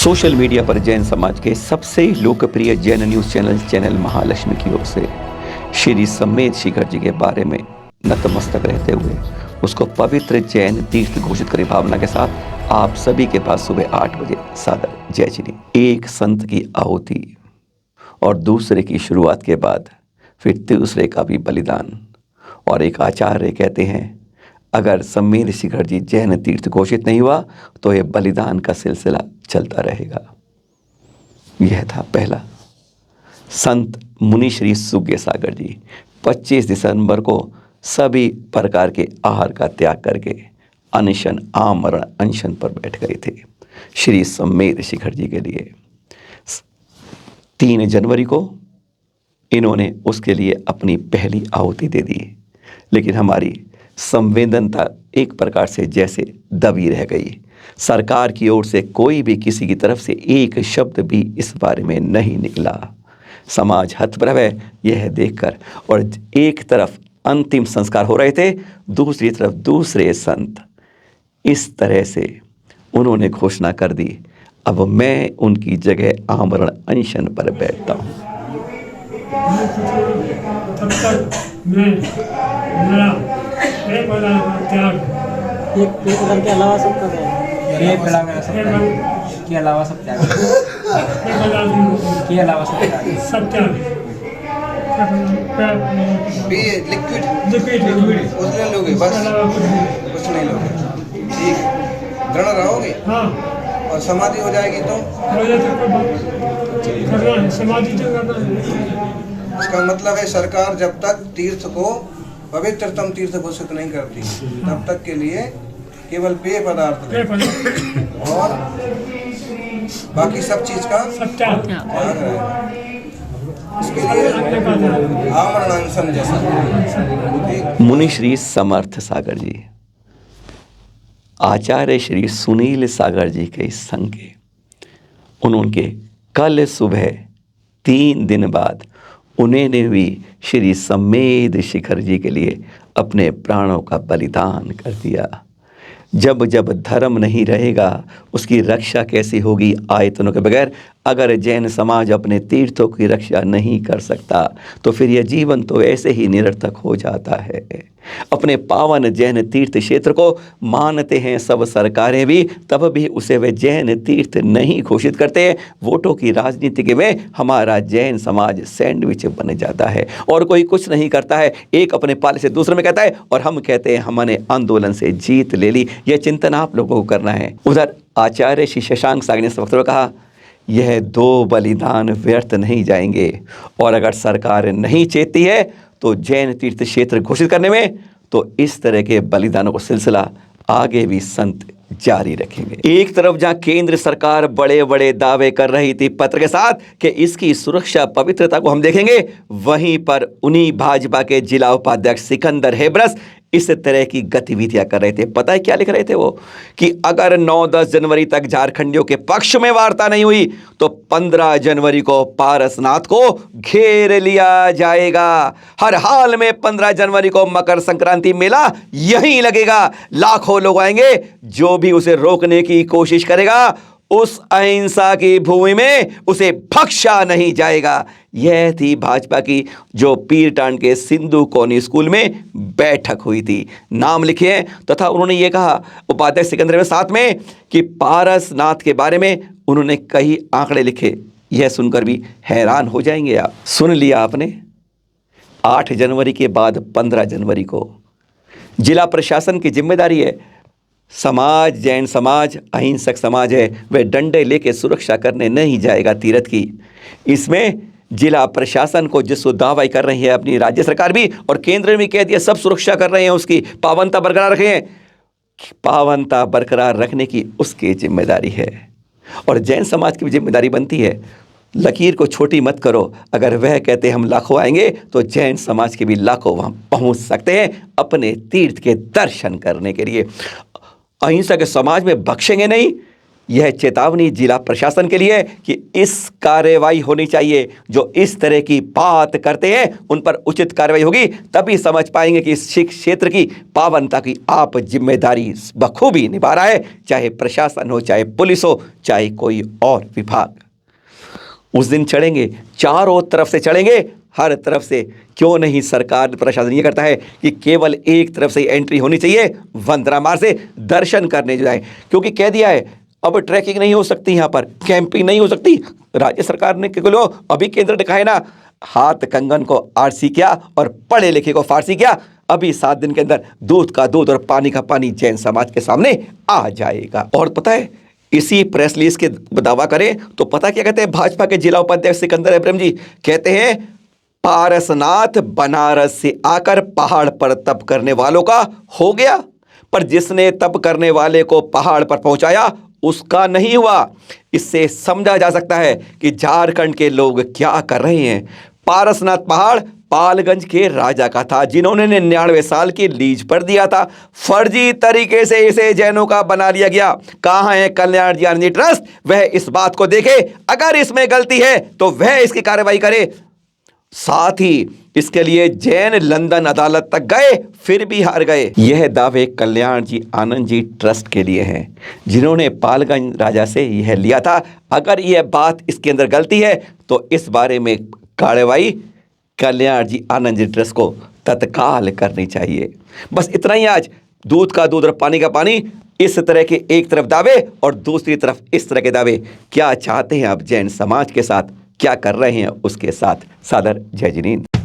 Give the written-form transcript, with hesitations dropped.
Social media पर जैन समाज के सबसे लोकप्रिय जैन न्यूज़ चैनल महालक्ष्मी की ओर से श्री समेत शिखर जी के बारे में नतमस्तक रहते हुए उसको पवित्र जैन तीर्थ घोषित करी भावना के साथ आप सभी के पास सुबह 8 बजे सादर जय श्री। एक संत की आहुति और दूसरे की शुरुआत के बाद फिर तीसरे का भी बलिदान। और एक आचार्य कहते हैं अगर समेत शिखर जी जैन तीर्थ घोषित नहीं हुआ तो यह बलिदान का सिलसिला चलता रहेगा। यह था पहला। संत मुनि श्री सुज्ञ सागर जी 25 दिसंबर को सभी प्रकार के आहार का त्याग करके अनशन आमरण अनशन पर बैठ गए थे श्री समेत शिखर जी के लिए। 3 जनवरी को इन्होंने उसके लिए अपनी पहली आहुति दे दी, लेकिन हमारी संवेदनता एक प्रकार से जैसे दबी रह गई। सरकार की ओर से कोई भी किसी की तरफ से एक शब्द भी इस बारे में नहीं निकला। समाज हतप्रभ है यह देखकर, और एक तरफ अंतिम संस्कार हो रहे थे, दूसरी तरफ दूसरे संत इस तरह से उन्होंने घोषणा कर दी, अब मैं उनकी जगह आमरण अनशन पर बैठता हूँ। तब तक मैं मेरा एक त्याग एक पदार्थ के अलावा सब कर रहे हैं। के अलावा सब त्याग के अलावा सब त्याग सब त्याग लिक्विड उसने लोगे बस कुछ नहीं लोगे। ठीक दृढ़ रहोगे। हाँ और समाधि हो जाएगी तो करना है, समाधि तो करना है। इसका मतलब है सरकार जब तक तीर्थ को पवित्रतम तीर्थ घोषित नहीं करती तब तक के लिए केवल पेय पदार्थ और बाकी सब चीज का त्याग रहेगा। इसके लिए आमरण अनशन जैसा। मुनि श्री समर्थ सागर जी आचार्य श्री सुनील सागर जी के संग के उनके कल सुबह 3 दिन बाद उन्होंने भी श्री समेत शिखर जी के लिए अपने प्राणों का बलिदान कर दिया। जब जब धर्म नहीं रहेगा उसकी रक्षा कैसी होगी आयतनों के बगैर। अगर जैन समाज अपने तीर्थों की रक्षा नहीं कर सकता तो फिर यह जीवन तो ऐसे ही निरर्थक हो जाता है। अपने पावन जैन तीर्थ क्षेत्र को मानते हैं सब सरकारें भी, तब भी उसे वे जैन तीर्थ नहीं घोषित करते। वोटों की राजनीति के में हमारा जैन समाज सैंडविच बन जाता है और कोई कुछ नहीं करता है। एक अपने पाले से दूसरे में कहता है और हम कहते हैं हमने आंदोलन से जीत ले ली। यह चिंतन आप लोगों को करना है। उधर आचार्य श्री शशांक सागर ने वक्तव्य कहा यह 2 बलिदान व्यर्थ नहीं जाएंगे, और अगर सरकार नहीं चेतती है तो जैन तीर्थ क्षेत्र घोषित करने में तो इस तरह के बलिदानों का सिलसिला आगे भी संत जारी रखेंगे। एक तरफ जहां केंद्र सरकार बड़े बड़े दावे कर रही थी पत्र के साथ कि इसकी सुरक्षा पवित्रता को हम देखेंगे, वहीं पर उन्हीं भाजपा के जिला उपाध्यक्ष सिकंदर हेब्रस इस तरह की गतिविधियां कर रहे थे। पता है क्या लिख रहे थे वो, कि अगर 9-10 जनवरी तक झारखंडियों के पक्ष में वार्ता नहीं हुई तो 15 जनवरी को पारसनाथ को घेर लिया जाएगा। हर हाल में 15 जनवरी को मकर संक्रांति मेला यहीं लगेगा। लाखों लोग आएंगे, जो भी उसे रोकने की कोशिश करेगा उस अहिंसा की भूमि में उसे बख्शा नहीं जाएगा। यह थी भाजपा की जो पीरटांड के सिंधु कॉलोनी स्कूल में बैठक हुई थी। नाम लिखे तथा उन्होंने ये कहा उपाध्यक्ष सिकंदर में साथ में कि पारसनाथ के बारे में उन्होंने कई आंकड़े लिखे। यह सुनकर भी हैरान हो जाएंगे आप। सुन लिया आपने। 8 जनवरी के बाद 15 जनवरी को जिला प्रशासन की जिम्मेदारी है। समाज जैन समाज अहिंसक समाज है, वह डंडे लेके सुरक्षा करने नहीं जाएगा तीर्थ की। इसमें जिला प्रशासन को जिसको दावाई कर रही है अपनी राज्य सरकार भी और केंद्र ने भी कह दिया सब सुरक्षा कर रहे हैं, उसकी पावनता बरकरार रखें। पावनता बरकरार रखने की उसकी जिम्मेदारी है और जैन समाज की भी जिम्मेदारी बनती है। लकीर को छोटी मत करो। अगर वह कहते हम लाखों आएंगे तो जैन समाज के भी लाखों वहां पहुंच सकते हैं अपने तीर्थ के दर्शन करने के लिए। अहिंसा के समाज में बख्शेंगे नहीं, यह चेतावनी जिला प्रशासन के लिए कि इस कार्रवाई होनी चाहिए। जो इस तरह की बात करते हैं उन पर उचित कार्रवाई होगी, तभी समझ पाएंगे कि इस क्षेत्र की पावनता की आप जिम्मेदारी बखूबी निभा रहा है, चाहे प्रशासन हो, चाहे पुलिस हो, चाहे कोई और विभाग। उस दिन चढ़ेंगे, चारों तरफ से चढ़ेंगे, हर तरफ से। क्यों नहीं सरकार प्रशासन ये करता है कि केवल एक तरफ से एंट्री होनी चाहिए, वंदना मार्ग से दर्शन करने जाए, क्योंकि कह दिया है अब ट्रैकिंग नहीं हो सकती, यहाँ पर कैंपिंग नहीं हो सकती। राज्य सरकार ने बोलो अभी केंद्र दिखाए ना, हाथ कंगन को आरसी किया और पढ़े लिखे को फारसी किया। अभी 7 दिन के अंदर दूध का दूध और पानी का पानी जैन समाज के सामने आ जाएगा। और पता है इसी प्रेस रिलीज के दावा करें तो पता क्या कहते हैं भाजपा के जिला उपाध्यक्ष सिकंदर इब्राहिम जी? कहते हैं पारसनाथ बनारस से आकर पहाड़ पर तप करने वालों का हो गया, पर जिसने तप करने वाले को पहाड़ पर पहुंचाया उसका नहीं हुआ। इससे समझा जा सकता है कि झारखंड के लोग क्या कर रहे हैं। पारसनाथ पहाड़ पालगंज के राजा का था, जिन्होंने 99 साल की लीज पर दिया था। फर्जी तरीके से इसे जैनों का बना लिया गया। कहाँ है कल्याण जी आनंद जी ट्रस्ट? वह इस बात को देखे, अगर इसमें गलती है तो वह इसकी कार्रवाई करे। साथ ही इसके लिए जैन लंदन अदालत तक गए, फिर भी हार गए। यह दावे कल्याण जी आनंद जी ट्रस्ट के लिए हैं, जिन्होंने पालगंज राजा से यह लिया था। अगर यह बात इसके अंदर गलती है तो इस बारे में कार्रवाई कल्याण जी आनंद जी ट्रस्ट को तत्काल करनी चाहिए। बस इतना ही आज। दूध का दूध और पानी का पानी, इस तरह के एक तरफ दावे और दूसरी तरफ इस तरह के दावे। क्या चाहते हैं आप जैन समाज के साथ, क्या कर रहे हैं उसके साथ? सादर जय जिनेंद्र।